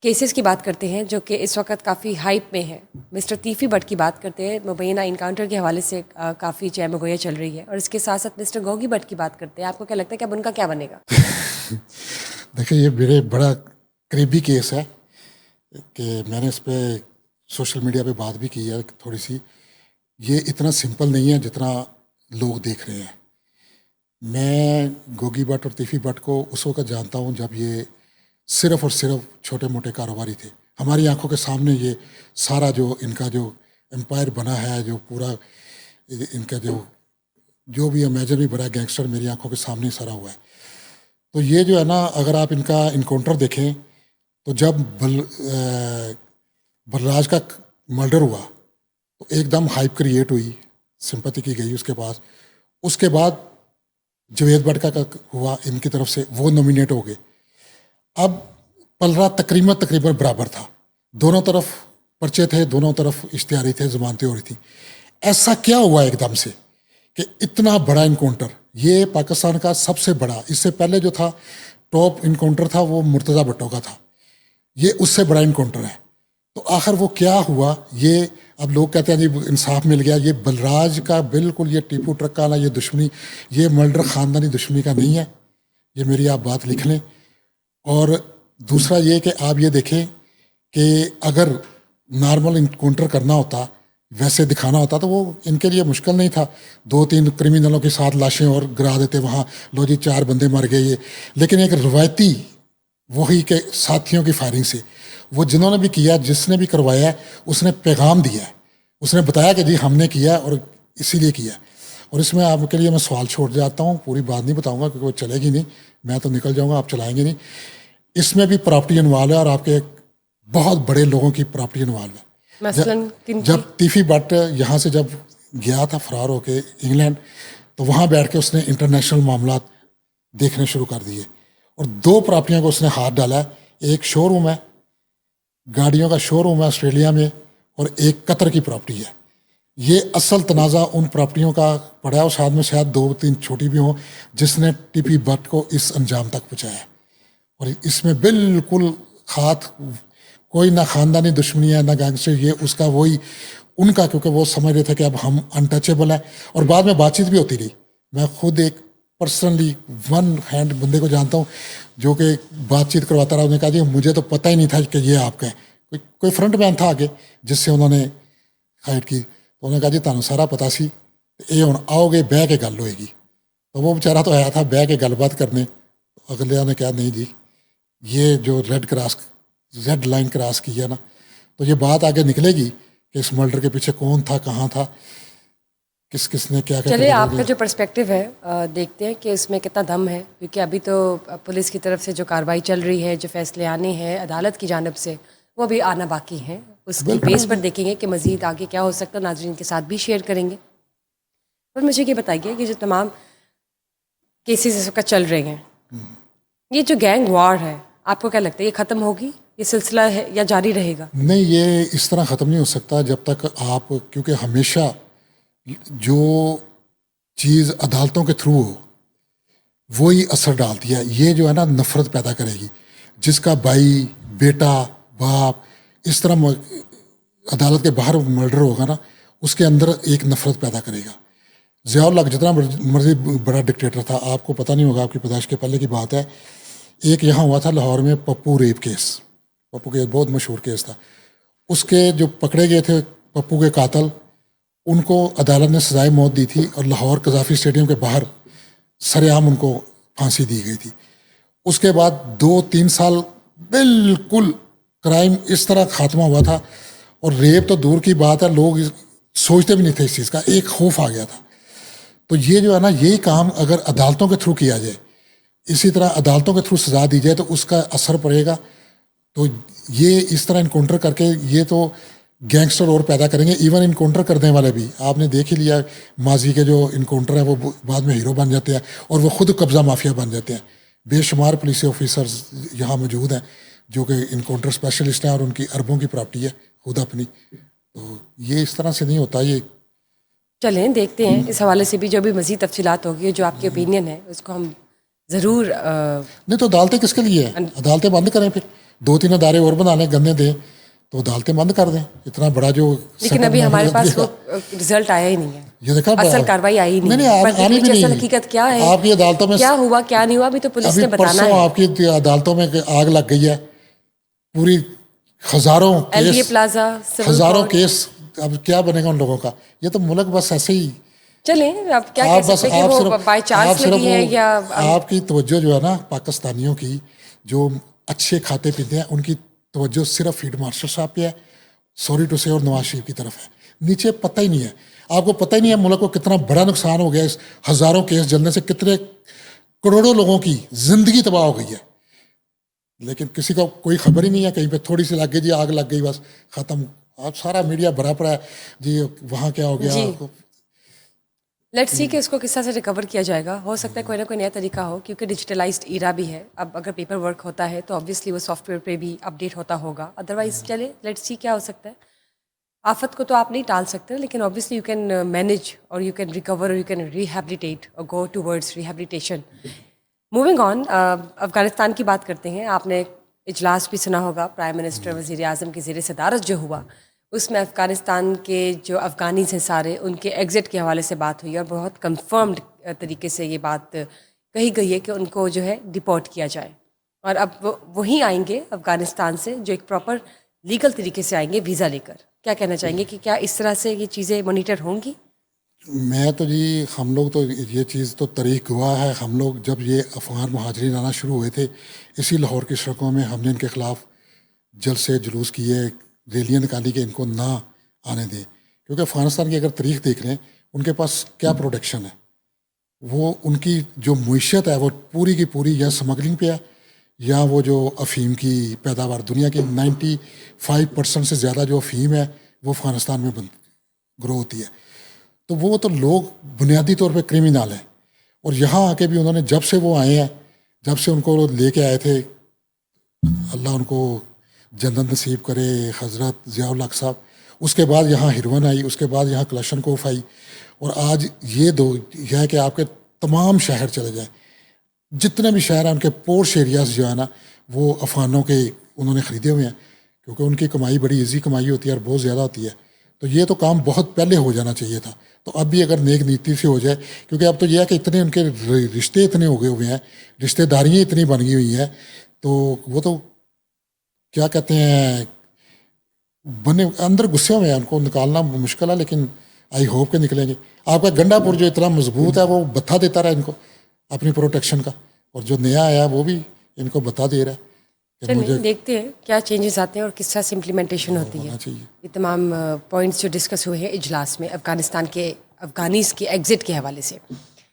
Cases کی بات کرتے ہیں جو کہ اس وقت کافی ہائپ میں ہے. مسٹر تیفی بٹ کی بات کرتے ہیں. مبینہ انکاؤنٹر کے حوالے سے کافی چہم گویا چل رہی ہے, اور اس کے ساتھ ساتھ مسٹر گوگی بٹ کی بات کرتے ہیں. آپ کو کیا لگتا ہے کہ اب ان کا کیا بنے گا؟ دیکھیں, یہ میرے بڑا قریبی کیس ہے کہ میں نے اس پہ سوشل میڈیا پہ بات بھی کی ہے تھوڑی سی. یہ اتنا سمپل نہیں ہے جتنا لوگ دیکھ رہے ہیں. میں گوگی بٹ اور تیفی بٹ کو اس وقت جانتا ہوں جب یہ صرف اور صرف چھوٹے موٹے کاروباری تھے. ہماری آنکھوں کے سامنے یہ سارا جو ان کا جو امپائر بنا ہے, جو پورا ان کا جو بھی امیجن بھی بڑا گینگسٹر میری آنکھوں کے سامنے سارا ہوا ہے. تو یہ جو ہے نا, اگر آپ ان کا انکاؤنٹر دیکھیں تو جب بلراج کا مرڈر ہوا تو ایک دم ہائپ کریٹ ہوئی, سمپتی کی گئی اس کے پاس. اس کے بعد جوید بٹ کا ہوا ان کی طرف سے, وہ نومینیٹ ہو گئے. اب پلرا تقریباً برابر تھا, دونوں طرف پرچے تھے, دونوں طرف اشتہاری تھے, ضمانتیں ہو رہی تھیں. ایسا کیا ہوا ایک دم سے کہ اتنا بڑا انکاؤنٹر, یہ پاکستان کا سب سے بڑا, اس سے پہلے جو تھا ٹاپ انکاؤنٹر تھا وہ مرتضیٰ بھٹو کا تھا, یہ اس سے بڑا انکاؤنٹر ہے. تو آخر وہ کیا ہوا؟ یہ اب لوگ کہتے ہیں جی انصاف مل گیا. یہ بلراج کا بالکل, یہ ٹیپو ٹرک کا یہ دشمنی, یہ مرڈر خاندانی دشمنی کا نہیں ہے. یہ میری آپ بات لکھ لیں. اور دوسرا یہ کہ آپ یہ دیکھیں کہ اگر نارمل انکاؤنٹر کرنا ہوتا, ویسے دکھانا ہوتا تو وہ ان کے لیے مشکل نہیں تھا. 2-3 کرمنلوں کے ساتھ لاشیں اور گرا دیتے وہاں, لو جی 4 بندے مر گئے یہ. لیکن ایک روایتی وہی کے ساتھیوں کی فائرنگ سے, وہ جنہوں نے بھی کیا, جس نے بھی کروایا ہے, اس نے پیغام دیا ہے, اس نے بتایا کہ جی ہم نے کیا اور اسی لیے کیا. اور اس میں آپ کے لیے میں سوال چھوڑ جاتا ہوں, پوری بات نہیں بتاؤں گا کیونکہ وہ چلے گی نہیں, میں تو نکل جاؤں گا, آپ چلائیں گے نہیں. اس میں بھی پراپرٹی انوالو ہے, اور آپ کے بہت بڑے لوگوں کی پراپرٹی انوالو ہے. مثلاً جب تیفی بٹ یہاں سے جب گیا تھا فرار ہو کے انگلینڈ, تو وہاں بیٹھ کے اس نے انٹرنیشنل معاملات دیکھنے شروع کر دیے, اور 2 پراپرٹیوں کو اس نے ہاتھ ڈالا ہے. ایک شو روم ہے, گاڑیوں کا شو روم ہے آسٹریلیا میں, اور ایک قطر کی پراپرٹی ہے. یہ اصل تنازع ان پراپرٹیوں کا پڑا ہے, اور ساتھ میں شاید 2-3 چھوٹی بھی ہوں, جس نے ٹی پی بٹ کو اس انجام تک پہنچایا. اور اس میں بالکل کوئی نہ خاندانی دشمنی ہے نہ گینگسٹر, یہ اس کا وہی ان کا, کیونکہ وہ سمجھ رہے تھے کہ اب ہم انٹچیبل ہیں. اور بعد میں بات چیت بھی ہوتی رہی. میں خود ایک پرسنلی 1 ہینڈ بندے کو جانتا ہوں جو کہ بات چیت کرواتا رہا. انہوں نے کہا جی مجھے تو پتہ ہی نہیں تھا کہ یہ آپ کا ہے. کوئی فرنٹ مین تھا آگے جس سے انہوں نے فائٹ کی, تو انہوں نے کہا جی تمہیں سارا پتا سی, یہ ہوں آؤ گے بہ کے گل ہوئے گی. تو وہ بیچارہ تو آیا تھا بہ کے گل بات کرنے, اگلے نے کہا نہیں جی یہ جو ریڈ لائن کراس کی ہے نا, تو یہ بات آگے نکلے گی کہ اس مرڈر کے پیچھے کون تھا, کہاں تھا, کس نے کیا. چلیے آپ کا جو پرسپیکٹیو ہے دیکھتے ہیں کہ اس میں کتنا دم ہے, کیونکہ ابھی تو پولیس کی طرف سے جو کارروائی چل رہی ہے, جو فیصلے آنے ہیں عدالت کی جانب سے, وہ ابھی آنا باقی ہیں. اس کی بیس پر دیکھیں گے کہ مزید آگے کیا ہو سکتا ہے, ناظرین کے ساتھ بھی شیئر کریں گے. اور مجھے یہ بتائیے کہ جو تمام کیسز اس وقت چل رہے ہیں, یہ جو گینگ وار ہے, آپ کو کیا لگتا ہے یہ ختم ہوگی, یہ سلسلہ ہے یا جاری رہے گا؟ نہیں, یہ اس طرح ختم نہیں ہو سکتا جب تک آپ, کیونکہ ہمیشہ جو چیز عدالتوں کے تھرو ہو وہی اثر ڈالتی ہے. یہ جو ہے نا نفرت پیدا کرے گی. جس کا بھائی, بیٹا, باپ اس طرح عدالت کے باہر مرڈر ہوگا نا, اس کے اندر ایک نفرت پیدا کرے گا. ضیاء الحق جتنا مرضی بڑا ڈکٹیٹر تھا, آپ کو پتہ نہیں ہوگا, آپ کی پیدائش کے پہلے کی بات ہے, ایک یہاں ہوا تھا لاہور میں Pappu rape case. Pappu case بہت مشہور کیس تھا. اس کے جو پکڑے گئے تھے پپو کے قاتل, ان کو عدالت نے سزائے موت دی تھی, اور لاہور قذافی اسٹیڈیم کے باہر سر عام ان کو پھانسی دی گئی تھی. اس کے بعد 2-3 سال بالکل کرائم اس طرح خاتمہ ہوا تھا, اور ریپ تو دور کی بات ہے, لوگ سوچتے بھی نہیں تھے اس چیز کا, ایک خوف آ گیا تھا. تو یہ جو ہے نا, یہی کام اگر عدالتوں کے تھرو کیا جائے, اسی طرح عدالتوں کے تھرو سزا دی جائے, تو اس کا اثر پڑے گا. تو یہ اس طرح انکاؤنٹر کر کے یہ تو گینگسٹر اور پیدا کریں گے. ایون انکاؤنٹر کرنے والے بھی آپ نے دیکھ ہی لیا, ماضی کے جو انکاؤنٹر ہیں وہ بعد میں ہیرو بن جاتے ہیں, اور وہ خود قبضہ مافیا بن جاتے ہیں. بے شمار پولیس آفیسرز یہاں موجود ہیں جو کہ انکاؤنٹر اسپیشلسٹ ہیں, اور ان کی اربوں کی پراپرٹی ہے خود اپنی. تو یہ اس طرح سے نہیں ہوتا. یہ چلیں دیکھتے ہیں اس حوالے سے بھی جو بھی مزید تفصیلات ہوگی, جو آپ کی اوپینین ہے اس کو ہم ضرور نہیں, تو عدالتیں کس کے لیے ہیں؟ عدالتیں بند کریں پھر. 2-3 ادارے اور بنا لیں, گندے دیں تو عدالتیں بند کر دیں. اتنا بڑا جو لیکن ابھی ہمارے پاس وہ رزلٹ آیا ہی نہیں ہے, یہ دیکھا اصل کاروائی آئی نہیں ہے. آنی بھی اصل نہیں. حقیقت کیا ہے, آپ کی عدالتوں میں کیا ہوا کیا نہیں ہوا, ابھی تو پولیس ابھی نے بتانا پرسوں ہے. آپ کی عدالتوں میں آگ لگ گئی ہے, پوری ہزاروں L B a case, plaza, civil ہزاروں کورٹ. کیس. اب کیا بنے گا ان لوگوں کا؟ یہ تو ملک بس ایسے ہی. چلیں اب کیا آپ کہہ بس سکتے ہیں کہ وہ بائی چانس لگی ہے یا آپ کی توجہ جو ہے نا پاکستانیوں کی, جو اچھے کھاتے پیتے ہیں, ان کی توجہ صرف فیلڈ مارشل صاحب پہ ہے, سوری ٹو سے, اور نواز شریف کی طرف ہے. نیچے پتہ ہی نہیں ہے. آپ کو پتہ ہی نہیں ہے ملک کو کتنا بڑا نقصان ہو گیا اس ہزاروں کیس جلنے سے, کتنے کروڑوں لوگوں کی زندگی تباہ ہو گئی ہے. لیکن کسی کا کوئی خبر ہی نہیں ہے. کہیں پہ تھوڑی سی لگ گئی, جی آگ لگ گئی, بس ختم. آپ سارا میڈیا بھرا پڑا ہے جی وہاں کیا ہو گیا. جی لیٹس سی کہ اس کو کس طرح سے ریکور کیا جائے گا. ہو سکتا ہے کوئی نہ کوئی نیا طریقہ ہو, کیونکہ ڈیجیٹلائزڈ ایرا بھی ہے. اب اگر پیپر ورک ہوتا ہے تو آبویسلی وہ سافٹ ویئر پہ بھی اپڈیٹ ہوتا ہوگا. ادروائز چلے لیٹس سی کیا ہو سکتا ہے. آفت کو تو آپ نہیں ٹال سکتے, لیکن آبویسلی یو کین مینیج اور یو کین ریکور اور یو کین ریہیبلیٹیٹ اور go towards rehabilitation. Moving on, Afghanistan کی بات کرتے ہیں. آپ نے اجلاس بھی سنا ہوگا, پرائم منسٹر وزیر اعظم کی زیر صدارت جو ہوا, اس میں افغانستان کے جو افغانیز ہیں سارے, ان کے ایگزٹ کے حوالے سے بات ہوئی, اور بہت کنفرمڈ طریقے سے یہ بات کہی گئی ہے کہ ان کو جو ہے ڈپورٹ کیا جائے. اور اب وہیں آئیں گے افغانستان سے, جو ایک پراپر لیگل طریقے سے آئیں گے ویزا لے کر. کیا کہنا چاہیں گے کہ کیا اس طرح سے یہ چیزیں مانیٹر ہوں گی؟ میں تو جی, ہم لوگ تو یہ چیز تو تاریخ گواہ ہے. ہم لوگ جب یہ افغان مہاجرین آنا شروع ہوئے تھے, اسی لاہور کی سڑکوں میں ہم نے ان کے خلاف جلسے جلوس کیے, ریلیاں نکالی کہ ان کو نہ آنے دیں. کیونکہ افغانستان کی اگر تاریخ دیکھ لیں, ان کے پاس کیا پروٹیکشن ہے. وہ ان کی جو معیشت ہے وہ پوری کی پوری یا اسمگلنگ پہ ہے, یا وہ جو افیم کی پیداوار, دنیا کی 95% سے زیادہ جو افیم ہے وہ افغانستان میں گرو ہوتی ہے. تو وہ تو لوگ بنیادی طور پہ کرمینل ہیں. اور یہاں آ کے بھی انہوں نے, جب سے وہ آئے ہیں, جب سے ان کو لے کے آئے تھے, اللہ ان کو جنت نصیب کرے, حضرت ضیاء الحق صاحب, اس کے بعد یہاں ہرون آئی, اس کے بعد یہاں کلاشنکوف آئی, اور آج یہ ہے کہ آپ کے تمام شہر چلے جائیں, جتنے بھی شہر ہیں ان کے پورش ایریاز جو ہے نا وہ افغانوں کے انہوں نے خریدے ہوئے ہیں, کیونکہ ان کی کمائی بڑی ایزی کمائی ہوتی ہے اور بہت زیادہ ہوتی ہے. تو یہ تو کام بہت پہلے ہو جانا چاہیے تھا. تو اب بھی اگر نیک نیتی سے ہو جائے, کیونکہ اب تو یہ ہے کہ اتنے ان کے رشتے اتنے ہو گئے ہیں, رشتے داریاں اتنی بن گئی ہوئی ہیں, تو وہ تو کیا کہتے ہیں بنے اندر غصے میں ہیں, ان کو نکالنا مشکل ہے, لیکن آئی ہوپ کہ نکلیں گے. آپ کا گنڈا پور جو اتنا مضبوط ہے وہ بتا دیتا رہا ان کو اپنی پروٹیکشن کا, اور جو نیا آیا وہ بھی ان کو بتا دے رہا ہے. چلیے دیکھتے ہیں کیا چینجز آتے ہیں اور کس طرح سے امپلیمنٹیشن ہوتی ہے. یہ تمام پوائنٹس جو ڈسکس ہوئے ہیں اجلاس میں افغانستان کے افغانیز کے ایگزٹ کے حوالے سے.